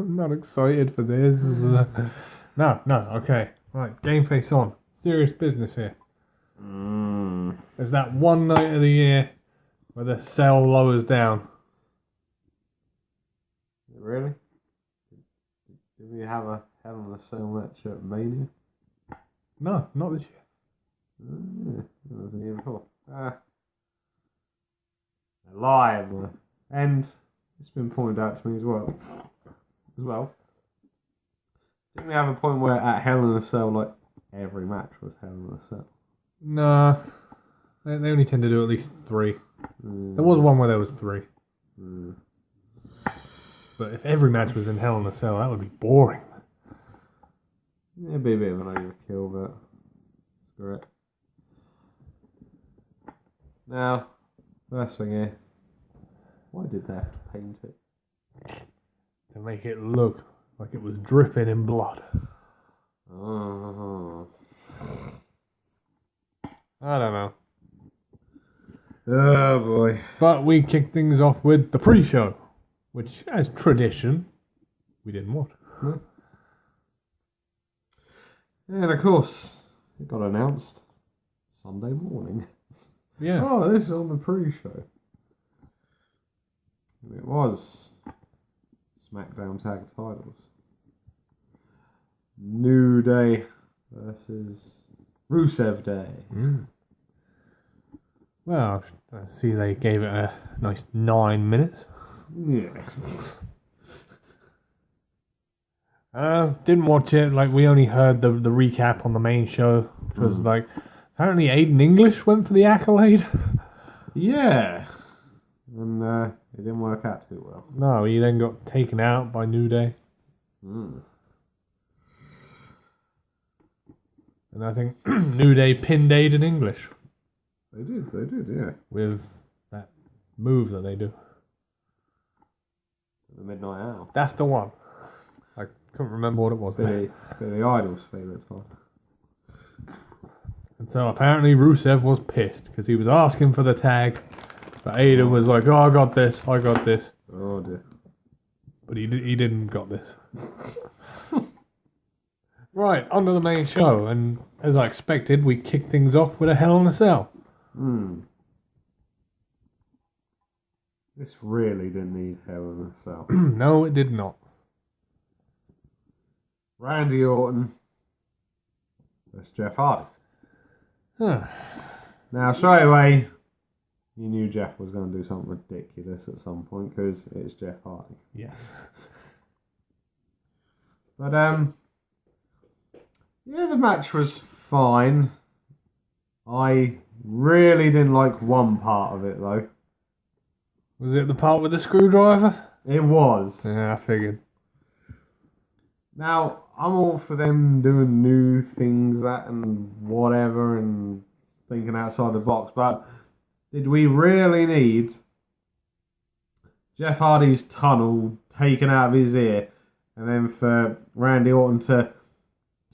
I'm not excited for this. No, okay. Right, game face on. Serious business here. There's that one night of the year where the cell lowers down. Really? Did we have a HellInACell match at Mania? No, not this year. That was the year before. Live. And it's been pointed out to me as well. Didn't we have a point where at HellInACell, like, every match was HellInACell? No. They only tend to do at least 3. There was one where there was 3. But if every match was in HellInACell, that would be boring. Yeah, it'd be a bit of an overkill, but screw it. Now, first thing here, why did they have to paint it? To make it look like it was dripping in blood. Oh. I don't know. Oh boy. But we kicked things off with the pre-show, which, as tradition, we didn't watch. And of course, it got announced Sunday morning. Yeah. Oh, this is on the pre-show. And it was SmackDown Tag Titles. New Day versus Rusev Day. Well, I see they gave it a nice 9 minutes. Yeah. Didn't watch it. Like, we only heard the recap on the main show, which was like, apparently Aiden English went for the accolade. Yeah. And it didn't work out too well. No, he then got taken out by New Day. And I think New Day pinned Aiden English. They did, yeah. With that move that they do. The Midnight Hour. That's the one. I couldn't remember what it was. They're the Idol's favourite time. And so apparently Rusev was pissed because he was asking for the tag. But Aiden was like, oh, I got this. Oh dear. But he didn't got this. Right, on to the main show. And as I expected, we kicked things off with a HellInACell. This really didn't need HellInACell. No, it did not. Randy Orton versus Jeff Hardy. Now, straight away, you knew Jeff was going to do something ridiculous at some point because it's Jeff Hardy. Yeah. But, yeah, the match was fine. I really didn't like one part of it, though. Was it the part with the screwdriver? It was. Yeah, I figured. Now, I'm all for them doing new things and whatever and thinking outside the box, but did we really need Jeff Hardy's tunnel taken out of his ear and then for Randy Orton to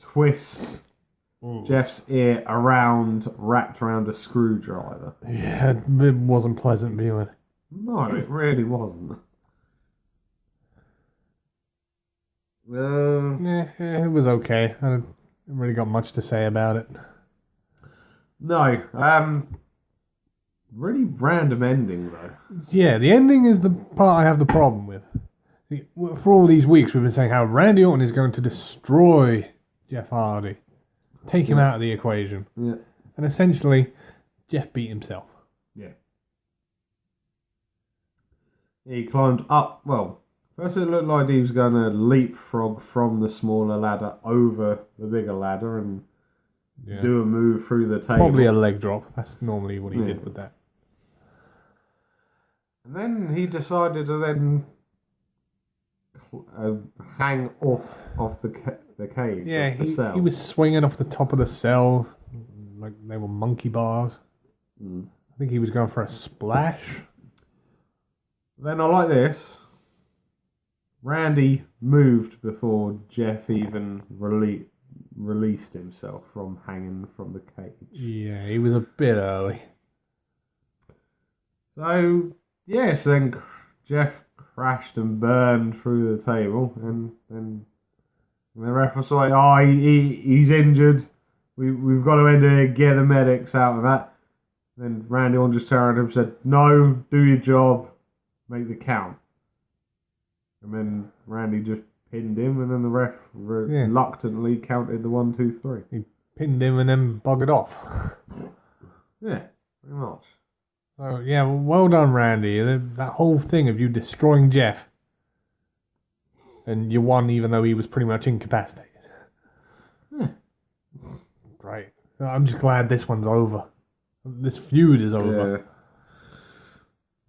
twist Jeff's ear wrapped around a screwdriver? Yeah, it wasn't pleasant viewing. No, it really wasn't. Yeah, it was okay. I haven't really got much to say about it. No, really random ending though. Yeah, the ending is the part I have the problem with. See, for all these weeks, we've been saying how Randy Orton is going to destroy Jeff Hardy, take him out of the equation, and essentially, Jeff beat himself. Yeah. He climbed up. Well, first it looked like he was going to leapfrog from the smaller ladder over the bigger ladder and do a move through the table. Probably a leg drop. That's normally what he did with that. And then he decided to then hang off the cage. Yeah, the cell. he was swinging off the top of the cell like they were monkey bars. I think he was going for a splash. Then I like this. Randy moved before Jeff even released himself from hanging from the cage. Yeah, he was a bit early. So, yes, then Jeff crashed and burned through the table, and the ref was like, "Oh, he's injured. We've got to end it. Get the medics out of that." Then Randy Orton just turned around and said, "No, do your job, make the count." And then Randy just pinned him, and then the ref reluctantly counted the 1, 2, 3. He pinned him and then buggered off. Yeah, pretty much. So, yeah, well done, Randy. That whole thing of you destroying Jeff. And you won even though he was pretty much incapacitated. Yeah. Great. So I'm just glad this one's over. This feud is over.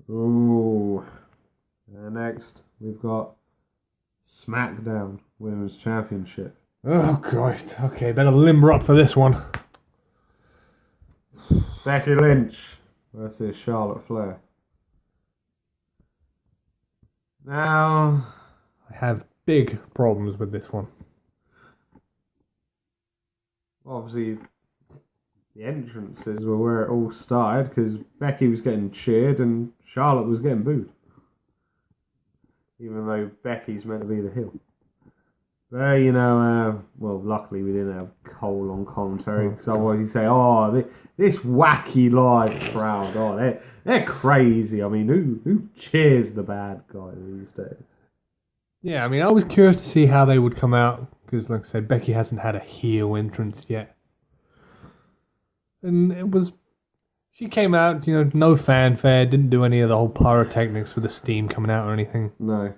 Yeah. Ooh. And next, we've got SmackDown Women's Championship. Oh, Christ. Okay, better limber up for this one. Becky Lynch versus Charlotte Flair. Now, I have big problems with this one. obviously, the entrances were where it all started because Becky was getting cheered and Charlotte was getting booed. Even though Becky's meant to be the heel. But, well, luckily we didn't have Cole on commentary because otherwise he'd say, oh, this wacky live crowd, oh, they're crazy. I mean, who cheers the bad guy these days? Yeah, I mean, I was curious to see how they would come out because, like I said, Becky hasn't had a heel entrance yet. And she came out, no fanfare, didn't do any of the whole pyrotechnics with the steam coming out or anything. No.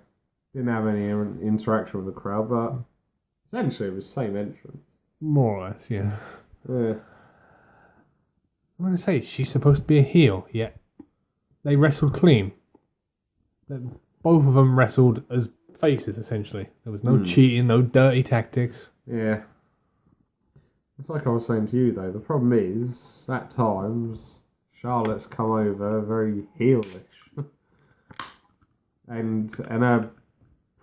Didn't have any interaction with the crowd, but essentially it was the same entrance. More or less, yeah. Yeah. I'm going to say, she's supposed to be a heel, yet they wrestled clean. Both of them wrestled as faces, essentially. There was no cheating, no dirty tactics. Yeah. It's like I was saying to you, though. The problem is, at times, Charlotte's come over very heelish. and her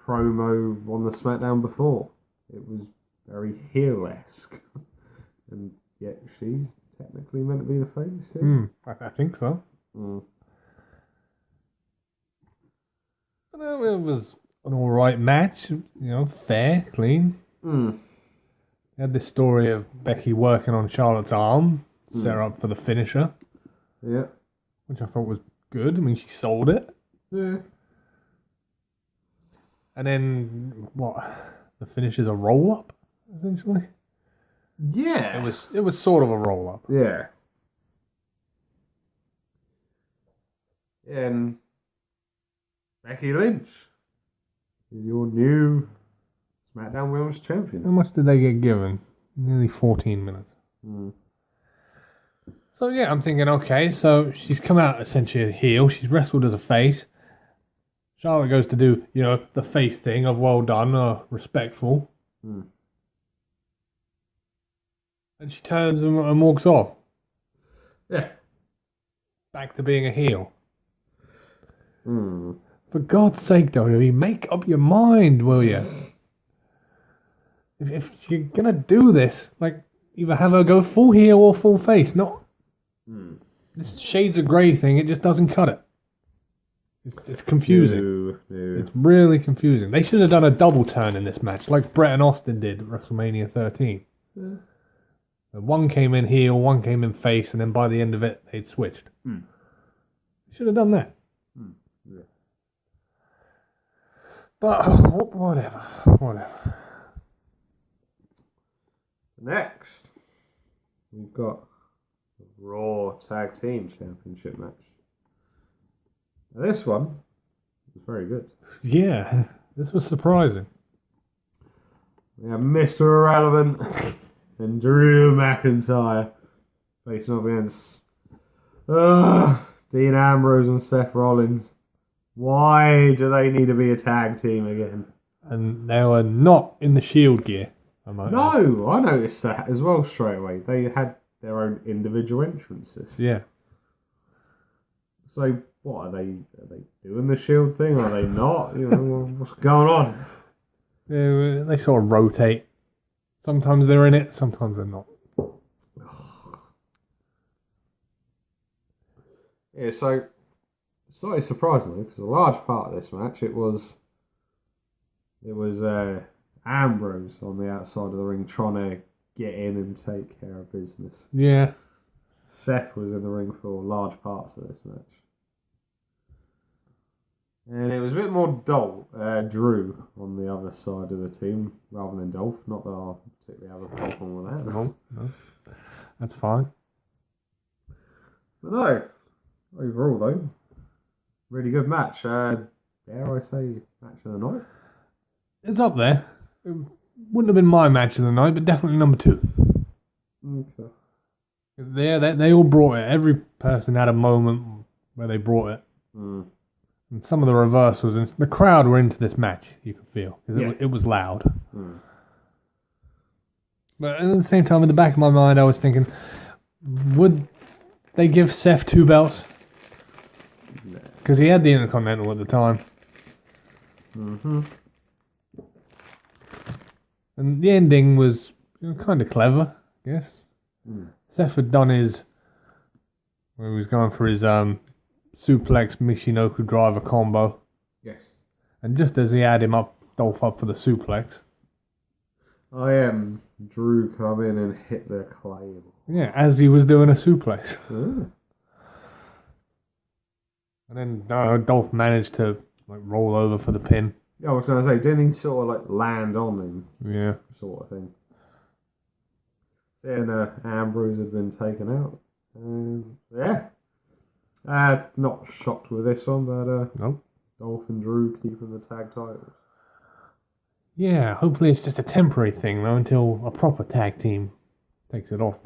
promo on the SmackDown before, it was very heel-esque. And yet she's technically meant to be the face. Yeah? I think so. It was an alright match, fair, clean. They had this story of Becky working on Charlotte's arm, set her up for the finisher. Yeah. Which I thought was good. I mean, she sold it. Yeah. And then, the finish is a roll-up, essentially? Yeah. It was sort of a roll-up. Yeah. And Becky Lynch is your new SmackDown Women's Champion. How much did they get given? Nearly 14 minutes. So yeah, I'm thinking, okay, so she's come out essentially a heel. She's wrestled as a face. Charlotte goes to do, the face thing of well done, respectful. And she turns and walks off. Yeah. Back to being a heel. For God's sake, WWE, make up your mind, will you? If you're gonna do this, either have her go full heel or full face, not this shades of grey thing. It just doesn't cut it. It's confusing. No. It's really confusing. They should have done a double turn in this match, like Brett and Austin did at WrestleMania 13. One came in heel, one came in face, and then by the end of it, they'd switched. Should have done that. Yeah. But whatever. Next, we've got the Raw Tag Team Championship match. Now, this one was very good. Yeah, this was surprising. We have Mr. Irrelevant and Drew McIntyre facing off against Dean Ambrose and Seth Rollins. Why do they need to be a tag team again? And they were not in the Shield gear. No, I noticed that as well straight away. They had their own individual entrances. Yeah. So, what are they doing the Shield thing? Are they not? What's going on? They sort of rotate. Sometimes they're in it, sometimes they're not. Yeah, so slightly surprisingly, because a large part of this match, it was Ambrose on the outside of the ring trying to get in and take care of business. Yeah. Seth was in the ring for large parts of this match. And it was a bit more Drew on the other side of the team rather than Dolph. Not that I particularly have a problem with that. No. That's fine. But no, overall though, really good match. Dare I say match of the night? It's up there. It wouldn't have been my match of the night, but definitely number 2. Okay. They all brought it. Every person had a moment where they brought it. Mm. And some of the reversals, and the crowd were into this match, you could feel. Because it was loud. Mm. But at the same time, in the back of my mind, I was thinking, would they give Seth 2 belts? Because he had the Intercontinental at the time. Mm-hmm. And the ending was kind of clever, I guess. Mm. Seth had done where he was going for his suplex Michinoku driver combo. Yes. And just as he had Dolph up for the suplex. Drew come in and hit the claymore. Yeah, as he was doing a suplex. Mm. And then Dolph managed to roll over for the pin. Yeah, I was going to say, didn't he sort of land on him? Yeah. Sort of thing. Then Ambrose had been taken out. Not shocked with this one, but Nope. Dolph and Drew keeping the tag titles. Yeah, hopefully it's just a temporary thing though until a proper tag team takes it off.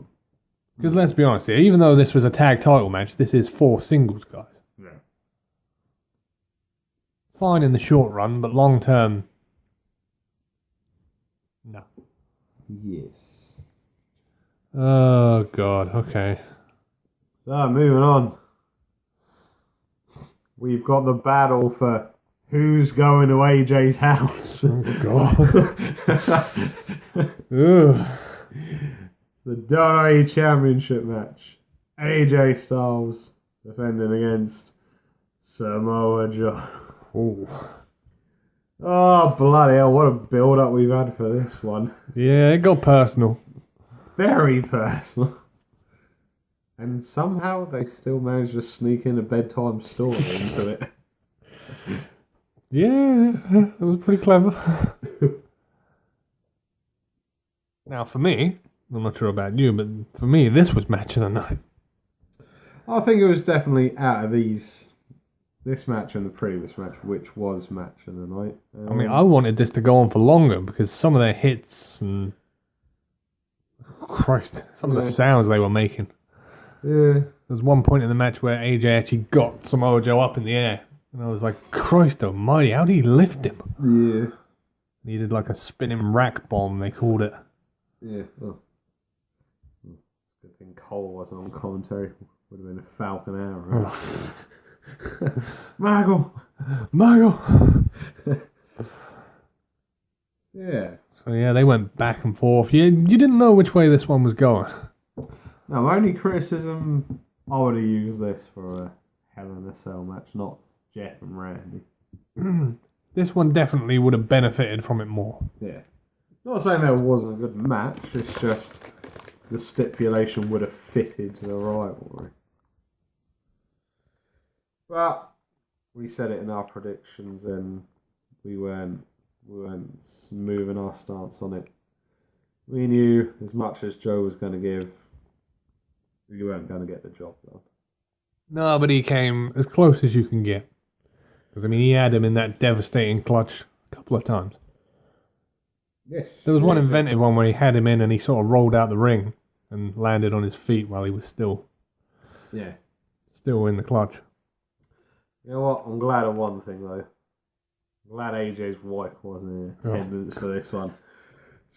Because let's be honest here, even though this was a tag title match, this is 4 singles guys. Yeah. Fine in the short run, but long term, no. Yes. Oh God. Okay. So moving on. We've got the battle for who's going to AJ's house. Oh God. Ugh. The WWE Championship match. AJ Styles defending against Samoa Joe. Ooh. Oh, bloody hell, what a build-up we've had for this one. Yeah, it got personal. Very personal. And somehow they still managed to sneak in a bedtime story into it. Yeah, it was pretty clever. Now, for me, I'm not sure about you, but for me, this was match of the night. I think it was definitely out of this match and the previous match, which was match of the night. I mean, I wanted this to go on for longer because some of their hits and... Christ, some of the sounds they were making. Yeah. There was one point in the match where AJ actually got Samoa Joe up in the air. And I was like, Christ almighty, how did he lift him? Yeah. Needed like a spinning rack bomb, they called it. Yeah. Oh. Good thing Cole wasn't on commentary. Would have been a Falcon Arrow. Michael! Yeah. So yeah, they went back and forth. You didn't know which way this one was going. No, my only criticism, I would have used this for a Hell in a Cell match, not Jeff and Randy. This one definitely would have benefited from it more. Yeah. Not saying that it wasn't a good match, it's just the stipulation would have fitted to the rivalry. But we said it in our predictions and we weren't moving our stance on it. We knew as much as Joe was going to give, you weren't going to get the job done. No, but he came as close as you can get. Because, I mean, he had him in that devastating clutch a couple of times. Yes. There was one inventive one where he had him in and he sort of rolled out the ring and landed on his feet while he was still in the clutch. You know what? I'm glad of one thing, though. I'm glad AJ's wife wasn't in attendance for this one.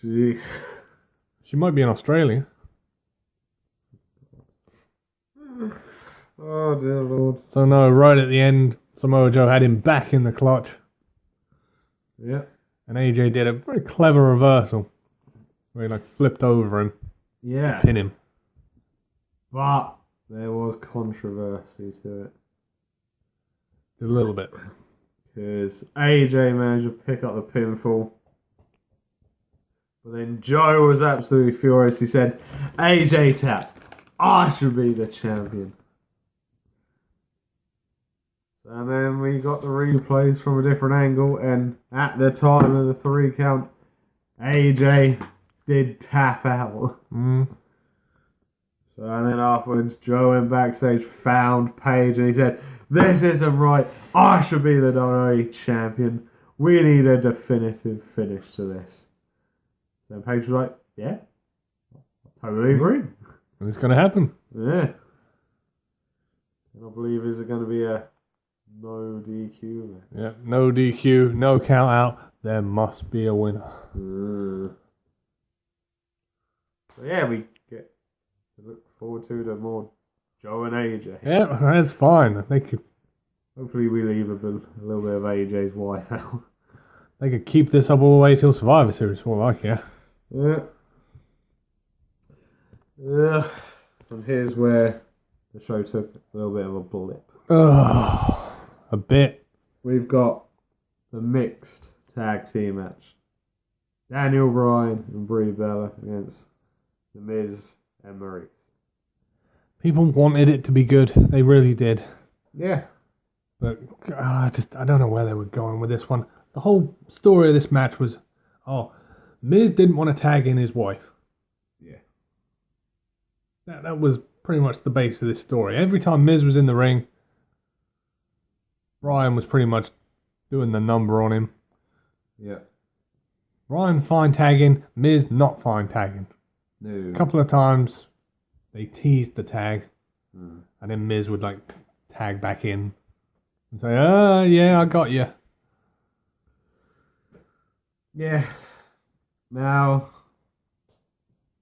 Jeez. She might be in Australia. Oh, dear Lord. So, no, right at the end, Samoa Joe had him back in the clutch. Yeah. And AJ did a very clever reversal where he flipped over him to pin him. But there was controversy to it. A little bit. Because AJ managed to pick up the pinfall. But then Joe was absolutely furious. He said, AJ tap. I should be the champion. And then we got the replays from a different angle. And at the time of the 3 count, AJ did tap out. So and then afterwards, Joe went backstage, found Paige, and he said, this isn't right. I should be the WWE champion. We need a definitive finish to this. So Paige was like, yeah, I totally agree. It's going to happen. Yeah. And I believe is it going to be a no DQ? Yeah, no DQ, no count out. There must be a winner. So yeah, we get to look forward to the more Joe and AJ. Yeah, that's fine. They could Hopefully we leave a little bit of AJ's wife out. They could keep this up all the way till Survivor Series for all I care. Yeah. Yeah. And here's where the show took a little bit of a blip. A bit. We've got the mixed tag team match. Daniel Bryan and Brie Bella against The Miz and Maurice. People wanted it to be good. They really did. Yeah. But I don't know where they were going with this one. The whole story of this match was, Miz didn't want to tag in his wife. Yeah. That was pretty much the base of this story. Every time Miz was in the ring, Bryan was pretty much doing the number on him. Yeah. Bryan fine tagging, Miz not fine tagging. No. A couple of times they teased the tag, and then Miz would tag back in and say, yeah, I got you. Yeah. Now,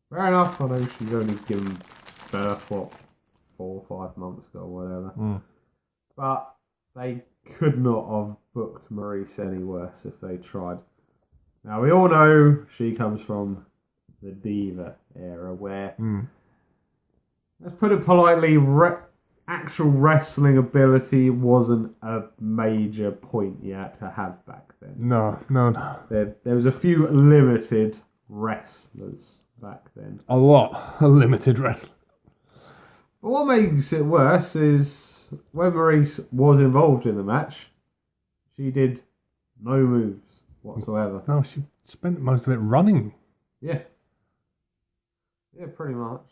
fair enough, I know she's only given birth, 4 or 5 months ago or whatever. But they could not have booked Maurice any worse if they tried. Now, we all know she comes from the Diva era where, let's put it politely, actual wrestling ability wasn't a major point you had to have back then. No. There was a few limited wrestlers back then. A lot of limited wrestling. But what makes it worse is when Maurice was involved in the match, she did no moves whatsoever. No, she spent most of it running. Yeah. Yeah, pretty much.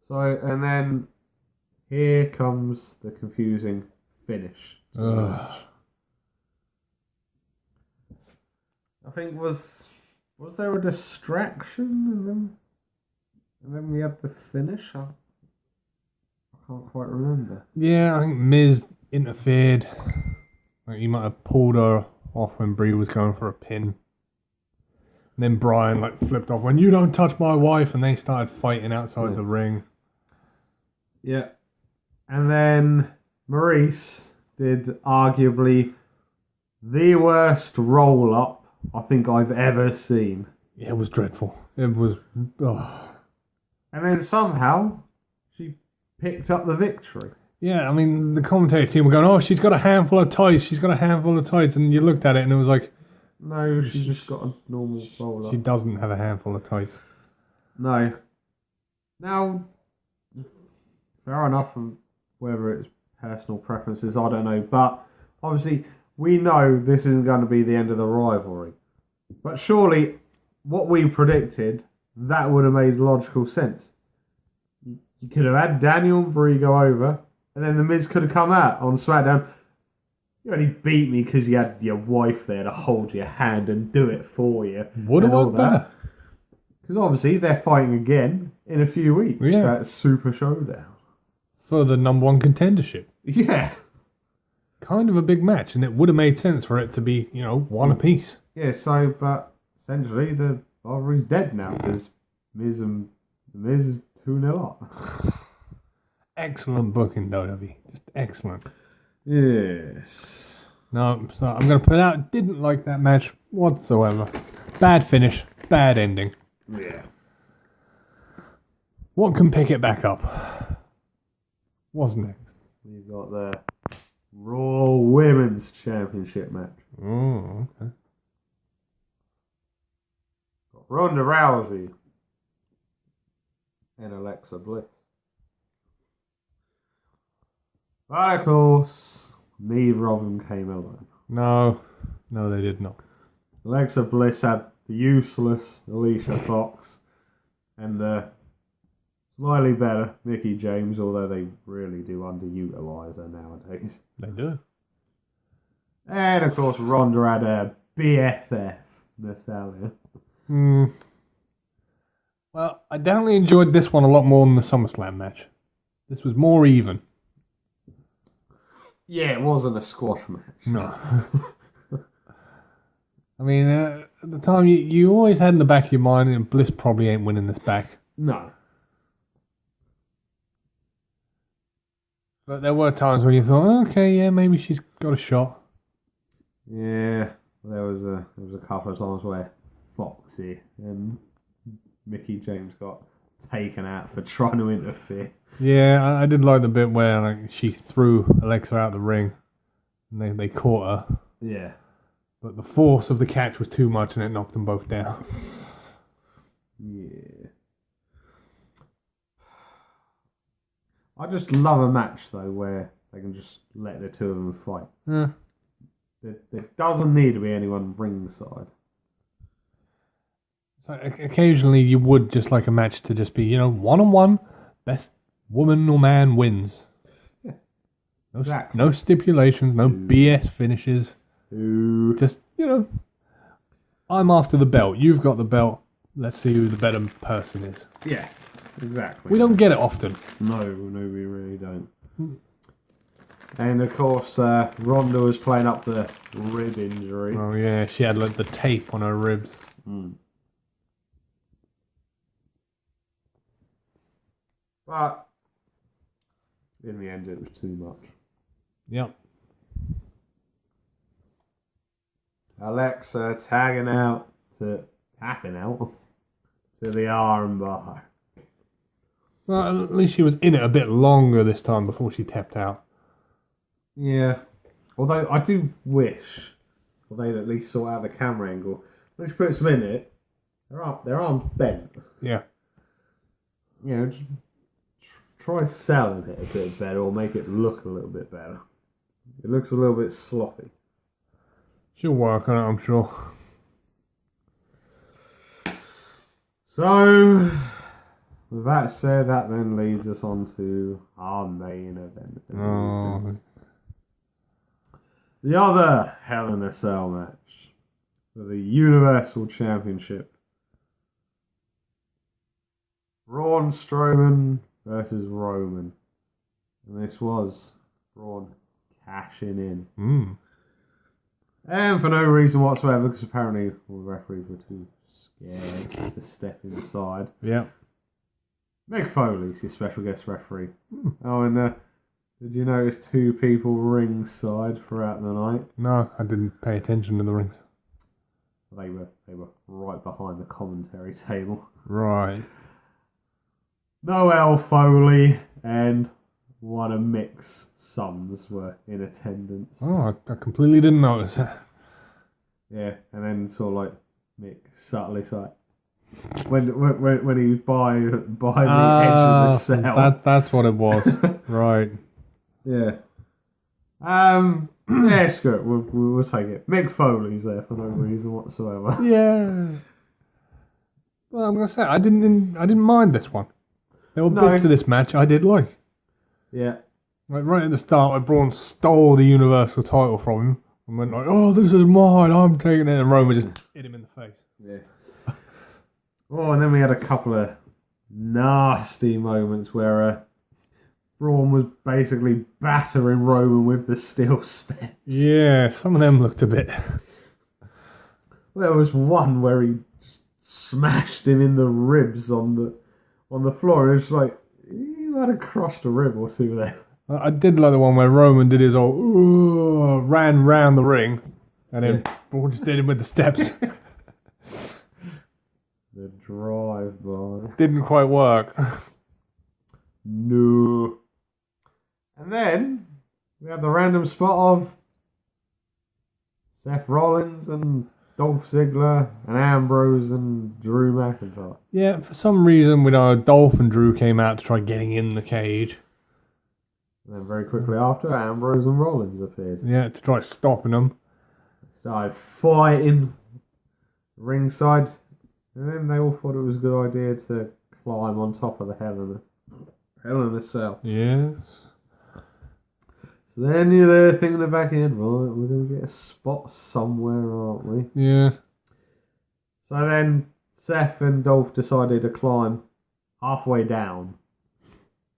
So, and then here comes the confusing finish. I think was there a distraction and then we had the finish? I can't quite remember. Yeah, I think Miz interfered. He might have pulled her off when Brie was going for a pin. And then Bryan flipped off when you don't touch my wife, and they started fighting outside the ring. Yeah. And then Maurice did arguably the worst roll up I think I've ever seen. Yeah, it was dreadful. It was. And then somehow she picked up the victory. Yeah, I mean, the commentator team were going, she's got a handful of tights. She's got a handful of tights. And you looked at it and it was like, no, she's just got a normal roll up. She doesn't have a handful of tights. No. Now, fair enough, and whether it's personal preferences, I don't know. But obviously, we know this isn't going to be the end of the rivalry. But surely, what we predicted, that would have made logical sense. You could have had Daniel and Brie go over, and then The Miz could have come out on SmackDown. You only beat me because you had your wife there to hold your hand and do it for you. Would have worked better. Because obviously they're fighting again in a few weeks. Yeah. So it's Super Showdown. For the number 1 contendership. Yeah. Kind of a big match, and it would have made sense for it to be, one apiece. Yeah, but essentially the rivalry's dead now because Miz and The Miz is 2-0 up. Excellent booking, WWE. Just excellent. Yes. No, so I'm going to put out, didn't like that match whatsoever. Bad finish, bad ending. Yeah. What can pick it back up? What's next? We've got the Raw Women's Championship match. Oh, okay. Got Ronda Rousey and Alexa Bliss. But of course, neither of them came alone. No, they did not. Alexa Bliss had the useless Alicia Fox and the slightly better Mickie James, although they really do underutilise her nowadays. They do. And of course, Ronda had a BFF, Natalia. Well, I definitely enjoyed this one a lot more than the SummerSlam match. This was more even. Yeah, it wasn't a squash match. No. I mean, at the time, you always had in the back of your mind, and Bliss probably ain't winning this back. No. But there were times when you thought, okay, yeah, maybe she's got a shot. Yeah, there was a couple of times where Foxy and Mickie James got taken out for trying to interfere. Yeah, I did like the bit where she threw Alexa out the ring, and they caught her. Yeah. But the force of the catch was too much, and it knocked them both down. Yeah. I just love a match, though, where they can just let the two of them fight. Yeah. There doesn't need to be anyone ringside. So occasionally you would just like a match to just be, one-on-one, best woman or man wins. Yeah. No, Exactly. no stipulations, no BS finishes. Just, I'm after the belt. You've got the belt. Let's see who the better person is. Yeah, exactly. We don't get it often. No, we really don't. And of course, Ronda was playing up the rib injury. Oh yeah, she had the tape on her ribs. But in the end, it was too much. Yep. Alexa tapping out to the armbar. Well, at least she was in it a bit longer this time before she tapped out. Yeah. Although I do wish they'd at least sort out the camera angle. When she puts them in it, their arms bent. Yeah. Just try selling it a bit better or make it look a little bit better. It looks a little bit sloppy. She'll work on it, I'm sure. So, with that said, that then leads us on to our main event. Oh. The other Hell in a Cell match for the Universal Championship. Braun Strowman versus Roman. And this was Braun cashing in. And for no reason whatsoever, because apparently all the referees were too scared to step inside. Yeah. Mick Foley's your special guest referee. Oh, and did you notice two people ringside throughout the night? No, I didn't pay attention to the rings. They were right behind the commentary table. Right. Noel Foley and one of Mick's sons were in attendance. Oh, I completely didn't notice that. Yeah, and then sort of like Mick subtly like when he was by the edge of the cell. That's what it was. Right. Yeah. Yeah, screw it. We'll take it. Mick Foley's there for no reason whatsoever. Yeah. Well, I'm gonna say I didn't mind this one. There were bits of this match I did like. Yeah. Like right at the start, where Braun stole the Universal title from him and went like, "Oh, this is mine. I'm taking it," and Roman just hit him in the face. Yeah. Oh, and then we had a couple of nasty moments where Braun was basically battering Roman with the steel steps. Yeah, some of them looked a bit. There was one where he just smashed him in the ribs on the floor. It was like he might have crushed a rib or two there. I did like the one where Roman did his old ran round the ring, and then Braun just did him with the steps. The drive-by. Didn't quite work. No. And then we had the random spot of Seth Rollins and Dolph Ziggler and Ambrose and Drew McIntyre. Yeah, for some reason, we know Dolph and Drew came out to try getting in the cage. And then very quickly after, Ambrose and Rollins appeared. Yeah, to try stopping them. Started fighting ringside. And then they all thought it was a good idea to climb on top of the HellInACell. Yes. So then you're there thinking in the back end, right, we're going to get a spot somewhere, aren't we? Yeah. So then Seth and Dolph decided to climb halfway down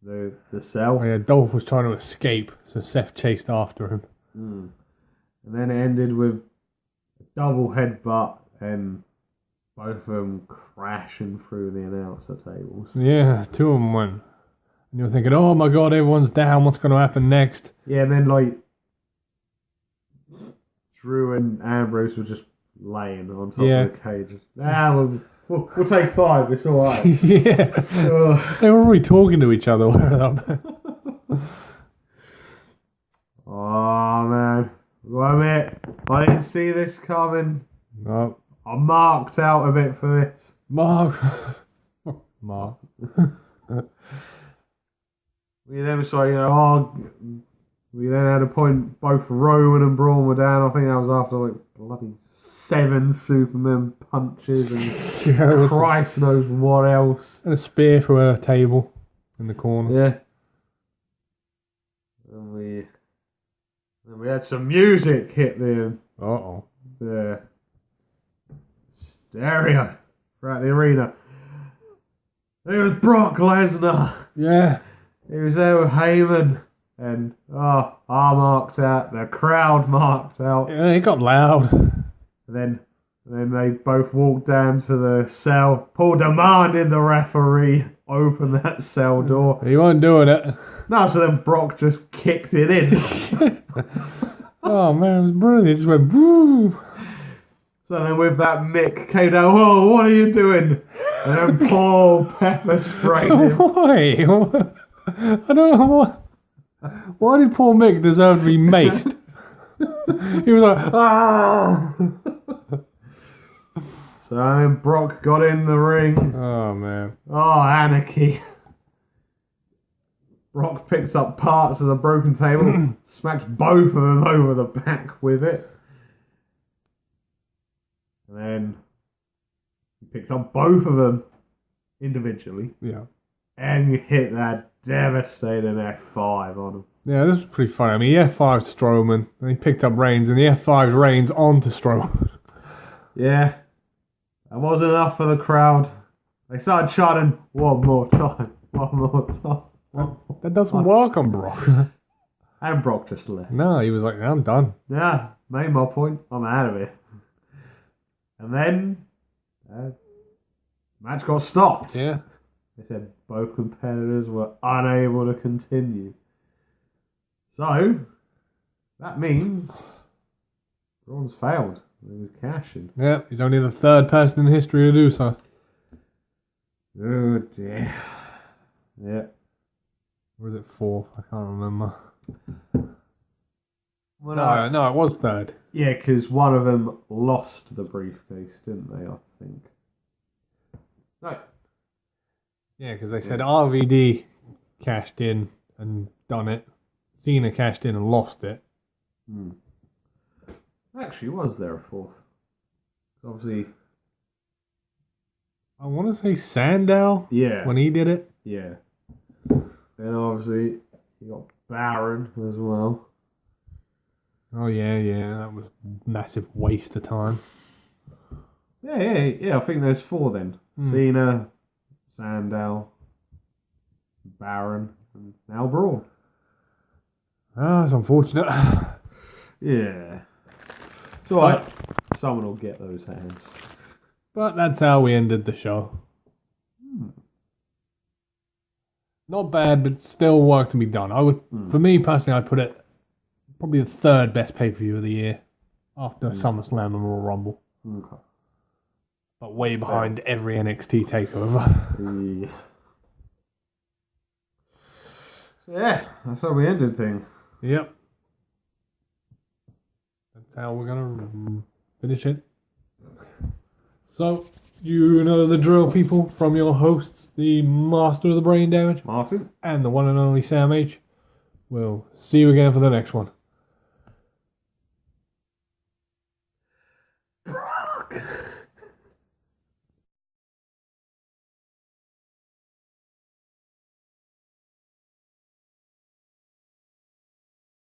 the cell. Oh, yeah, Dolph was trying to escape, so Seth chased after him. And then it ended with a double headbutt and both of them crashing through the announcer tables. Yeah, two of them went. And you're thinking, oh my god, everyone's down, what's going to happen next? Yeah, and then like Drew and Ambrose were just laying on top of the cage. We'll take 5, it's alright. Yeah. They were already talking to each other. Oh man. Well, mate, I didn't see this coming. No. I marked out a bit for this. Mark. We then saw, we then had a point both Roman and Braun were down. I think that was after like bloody 7 Superman punches and Christ knows what else. And a spear through a table in the corner. Yeah. And we had some music hit the stereo throughout the arena. It was Brock Lesnar. Yeah. He was there with Heyman. And, I marked out. The crowd marked out. Yeah, it got loud. And then they both walked down to the cell. Paul demanded the referee open that cell door. He wasn't doing it. No, so then Brock just kicked it in. Oh man, it was brilliant. It just went woo. So then with that, Mick came down. Whoa, what are you doing? And then Paul pepper sprayed him. Why? I don't know what. Why did poor Mick deserve to be maced? He was like, ah. So then Brock got in the ring. Oh man. Oh, anarchy. Brock picks up parts of the broken table, smacks both of them over the back with it. And then he picks up both of them individually. Yeah. And you hit that devastating F5 on him. Yeah, this was pretty funny. I mean, he F5'd Strowman, and he picked up Reigns, and he F5'd Reigns onto Strowman. Yeah. That wasn't enough for the crowd. They started chanting, one more time, one more time. That doesn't work on Brock. And Brock just left. No, he was like, I'm done. Yeah, made my point. I'm out of here. And then, match got stopped. Yeah. They said both competitors were unable to continue. So, that means Braun's failed. He was cashing. Yeah, he's only the 3rd person in history to do so. Oh dear. Yeah. Or is it 4th? I can't remember. Well, No, it was 3rd. yeah, because one of them lost the briefcase, didn't they, I think? No. Yeah, because they said RVD cashed in and done it. Cena cashed in and lost it. Actually, was there a 4th? Obviously. I want to say Sandow. Yeah. When he did it. Yeah. Then obviously you got Baron as well. Oh yeah, that was a massive waste of time. Yeah. I think there's 4 then. Cena, Sandow, Baron, and now Braun. Ah, that's unfortunate. Yeah. It's alright. Someone will get those hands. But that's how we ended the show. Not bad, but still work to be done. I would, for me personally, I'd put it probably the 3rd best pay-per-view of the year after SummerSlam and Royal Rumble. Okay. But way behind every NXT takeover. Yeah, that's how we ended things. Yep. That's how we're gonna finish it. So, you know the drill, people, from your hosts, the master of the brain damage, Martin. and the one and only Sam H. We'll see you again for the next one.